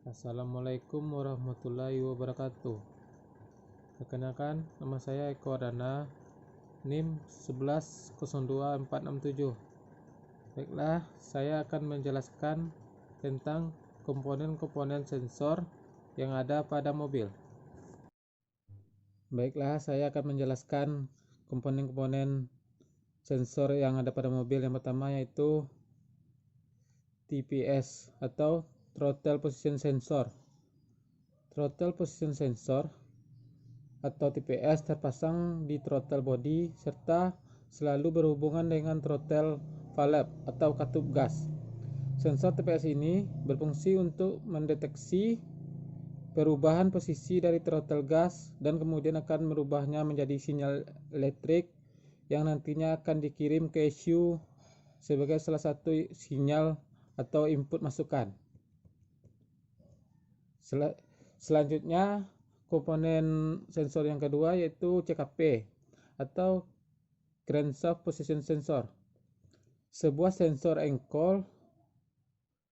Assalamualaikum warahmatullahi wabarakatuh. Perkenalkan, nama saya Eko Ardana, NIM 1102467. Baiklah, saya akan menjelaskan tentang komponen-komponen sensor yang ada pada mobil. Baiklah, saya akan menjelaskan komponen-komponen sensor yang ada pada mobil. Yang pertama yaitu TPS atau Throttle Position Sensor. Throttle Position Sensor atau TPS terpasang di throttle body serta selalu berhubungan dengan throttle valve atau katup gas. Sensor TPS ini berfungsi untuk mendeteksi perubahan posisi dari throttle gas dan kemudian akan merubahnya menjadi sinyal elektrik yang nantinya akan dikirim ke ECU sebagai salah satu sinyal atau input masukan. Selanjutnya, komponen sensor yang kedua yaitu CKP atau Crankshaft Position Sensor. Sebuah sensor engkol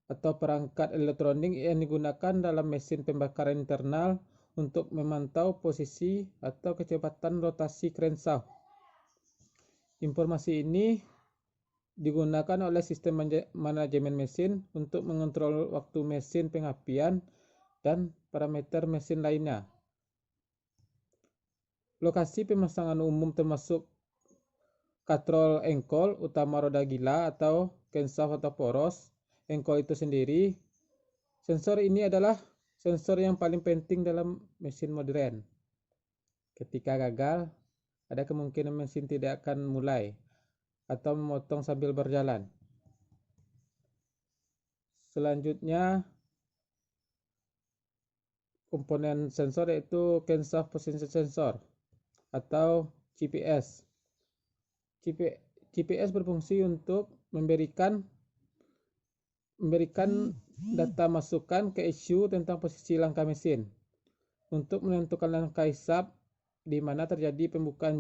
atau perangkat elektronik yang digunakan dalam mesin pembakaran internal untuk memantau posisi atau kecepatan rotasi crankshaft. Informasi ini digunakan oleh sistem manajemen mesin untuk mengontrol waktu mesin pengapian dan parameter mesin lainnya. Lokasi pemasangan umum termasuk katrol engkol, utama roda gila atau crankshaft atau poros engkol itu sendiri. Sensor ini adalah sensor yang paling penting dalam mesin modern. Ketika gagal, ada kemungkinan mesin tidak akan mulai atau memotong sambil berjalan. Selanjutnya, komponen sensor yaitu Crankshaft Position Sensor atau GPS. GPS berfungsi untuk memberikan data masukan ke ECU tentang posisi langkah mesin untuk menentukan langkah hisap di mana terjadi pembukaan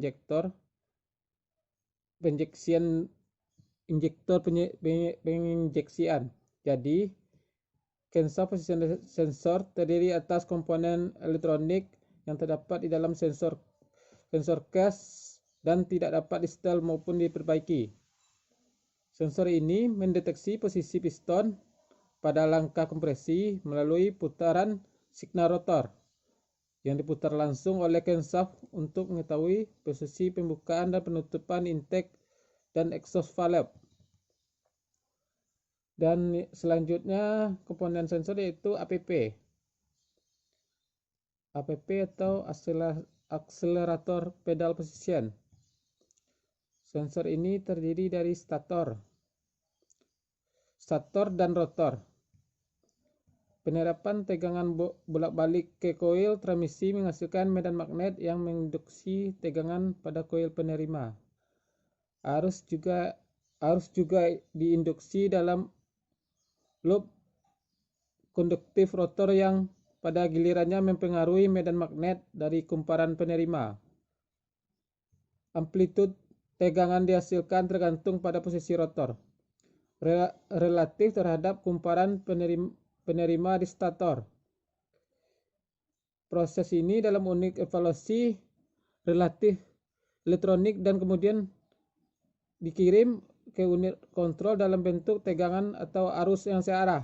penginjeksian. Jadi, Crankshaft Position Sensor terdiri atas komponen elektronik yang terdapat di dalam sensor case dan tidak dapat di-setel maupun diperbaiki. Sensor ini mendeteksi posisi piston pada langkah kompresi melalui putaran signal rotor yang diputar langsung oleh crankshaft untuk mengetahui posisi pembukaan dan penutupan intake dan exhaust valve. Dan selanjutnya komponen sensor yaitu APP. APP atau Accelerator Pedal Position. Sensor ini terdiri dari stator dan rotor. Penerapan tegangan bolak-balik ke koil transmisi menghasilkan medan magnet yang menginduksi tegangan pada koil penerima. Arus juga diinduksi dalam loop konduktif rotor yang pada gilirannya mempengaruhi medan magnet dari kumparan penerima. Amplitude tegangan dihasilkan tergantung pada posisi rotor relatif terhadap kumparan penerima di stator. Proses ini dalam unit evaluasi relatif elektronik dan kemudian dikirim ke unit kontrol dalam bentuk tegangan atau arus yang searah.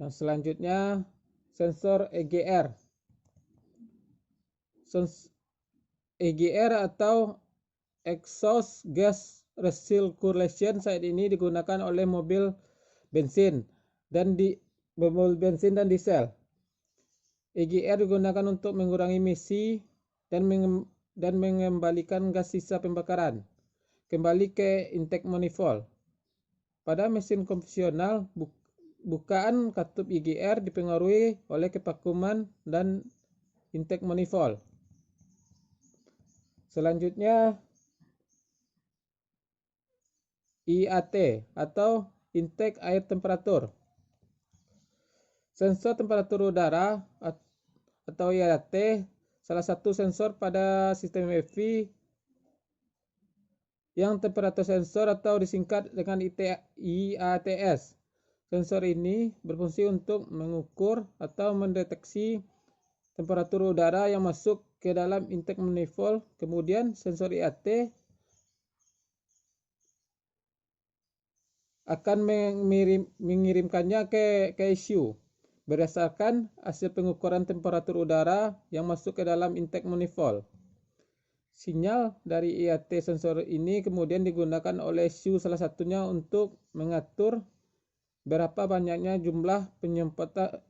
Yang selanjutnya, sensor EGR. EGR atau Exhaust Gas Recirculation saat ini digunakan oleh mobil bensin dan diesel. EGR digunakan untuk mengurangi emisi dan mengembalikan gas sisa pembakaran kembali ke intake manifold. Pada mesin konvensional, bukaan katup EGR dipengaruhi oleh kevakuman dan intake manifold. Selanjutnya, IAT atau intake air temperatur. Sensor temperatur udara atau IAT salah satu sensor pada sistem EV yang temperatur sensor atau disingkat dengan IATS. Sensor ini berfungsi untuk mengukur atau mendeteksi temperatur udara yang masuk ke dalam intake manifold. Kemudian sensor IAT akan mengirimkannya ke ECU berdasarkan hasil pengukuran temperatur udara yang masuk ke dalam intake manifold. Sinyal dari IAT sensor ini kemudian digunakan oleh ECU salah satunya untuk mengatur berapa banyaknya jumlah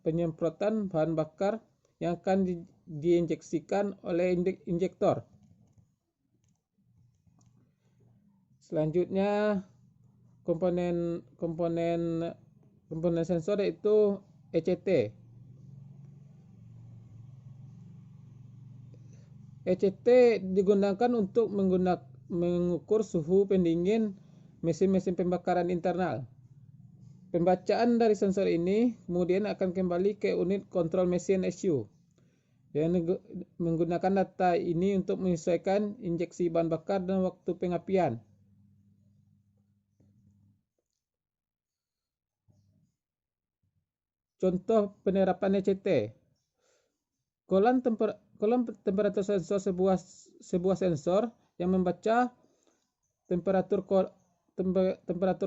penyemprotan bahan bakar yang akan diinjeksikan oleh injektor. Selanjutnya komponen sensor yaitu ECT. ECT digunakan untuk mengukur suhu pendingin mesin-mesin pembakaran internal. Pembacaan dari sensor ini kemudian akan kembali ke unit kontrol mesin ECU yang menggunakan data ini untuk menyesuaikan injeksi bahan bakar dan waktu pengapian. Contoh penerapan ECT. Kolom temperatur sensor sebuah sensor yang membaca temperatur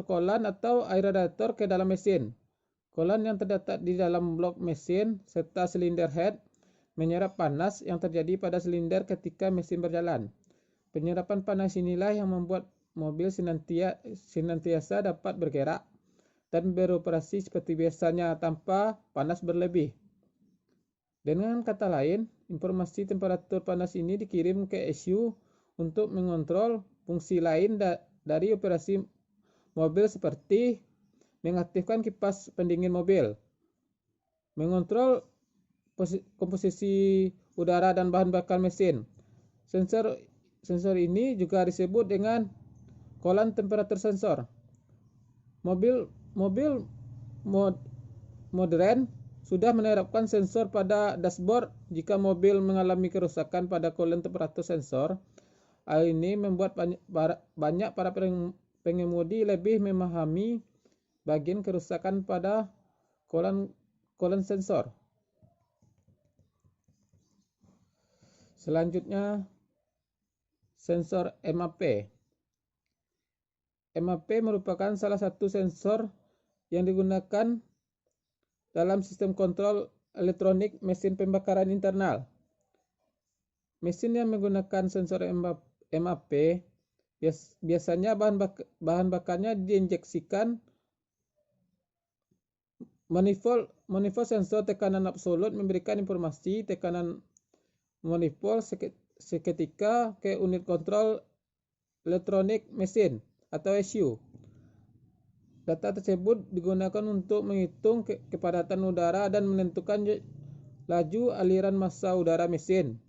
kolan atau air radiator ke dalam mesin. Kolan yang terdapat di dalam blok mesin serta silinder head menyerap panas yang terjadi pada silinder ketika mesin berjalan. Penyerapan panas inilah yang membuat mobil senantiasa dapat bergerak dan beroperasi seperti biasanya tanpa panas berlebih. Dengan kata lain, informasi temperatur panas ini dikirim ke ECU untuk mengontrol fungsi lain dari operasi mobil seperti mengaktifkan kipas pendingin mobil, mengontrol komposisi udara dan bahan bakar mesin. Sensor ini juga disebut dengan kolan temperatur sensor. Mobil modern sudah menerapkan sensor pada dashboard jika mobil mengalami kerusakan pada kolan temperatur sensor. Hal ini membuat banyak para pengemudi lebih memahami bagian kerusakan pada kolan sensor. Selanjutnya, sensor MAP. MAP merupakan salah satu sensor yang digunakan dalam sistem kontrol elektronik mesin pembakaran internal. Mesin yang menggunakan sensor MAP biasanya bahan bakarnya diinjeksikan manifold sensor tekanan absolut memberikan informasi tekanan manifold seketika ke unit kontrol elektronik mesin atau ECU. Data tersebut digunakan untuk menghitung kepadatan udara dan menentukan laju aliran massa udara mesin,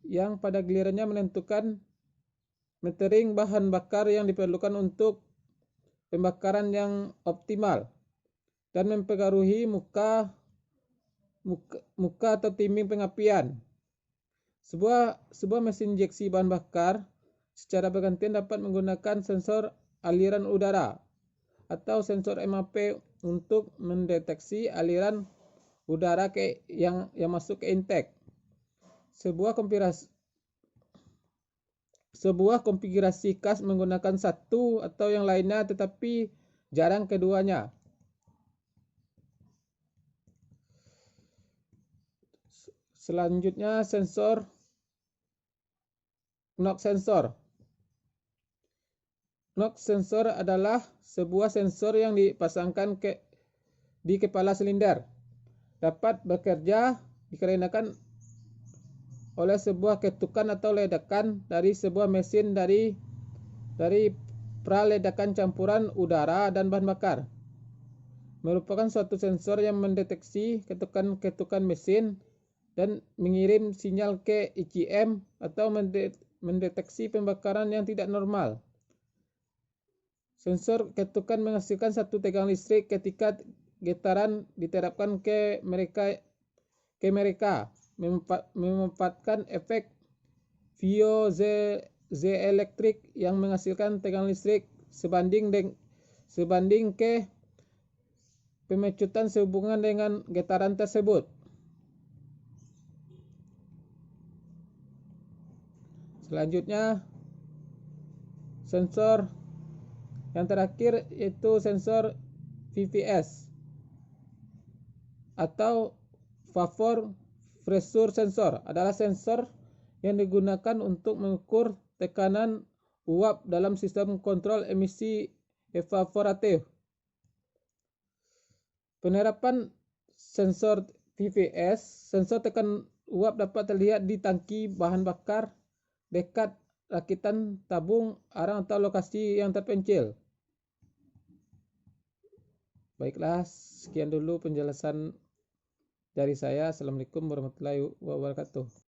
yang pada gilirannya menentukan metering bahan bakar yang diperlukan untuk pembakaran yang optimal dan mempengaruhi muka atau timing pengapian. Sebuah mesin injeksi bahan bakar secara bergantian dapat menggunakan sensor aliran udara atau sensor MAP untuk mendeteksi aliran udara yang masuk ke intake. Sebuah konfigurasi khas menggunakan satu atau yang lainnya, tetapi jarang keduanya. Selanjutnya, sensor NOx sensor. NOx sensor adalah sebuah sensor yang dipasangkan di kepala silinder. Dapat bekerja dikarenakan oleh sebuah ketukan atau ledakan dari sebuah mesin dari praledakan campuran udara dan bahan bakar. Merupakan suatu sensor yang mendeteksi ketukan mesin dan mengirim sinyal ke ECM atau mendeteksi pembakaran yang tidak normal. Sensor ketukan menghasilkan satu tegangan listrik ketika getaran diterapkan ke mereka, memanfaatkan efek piezoelektrik yang menghasilkan tegangan listrik sebanding ke pemecutan sehubungan dengan getaran tersebut. Selanjutnya, sensor yang terakhir yaitu sensor VPS atau vapor pressure sensor, adalah sensor yang digunakan untuk mengukur tekanan uap dalam sistem kontrol emisi evaporatif. Penerapan sensor VPS, sensor tekanan uap dapat terlihat di tangki bahan bakar dekat rakitan tabung arang atau lokasi yang terpencil. Baiklah, sekian dulu penjelasan dari saya. Assalamualaikum warahmatullahi wabarakatuh.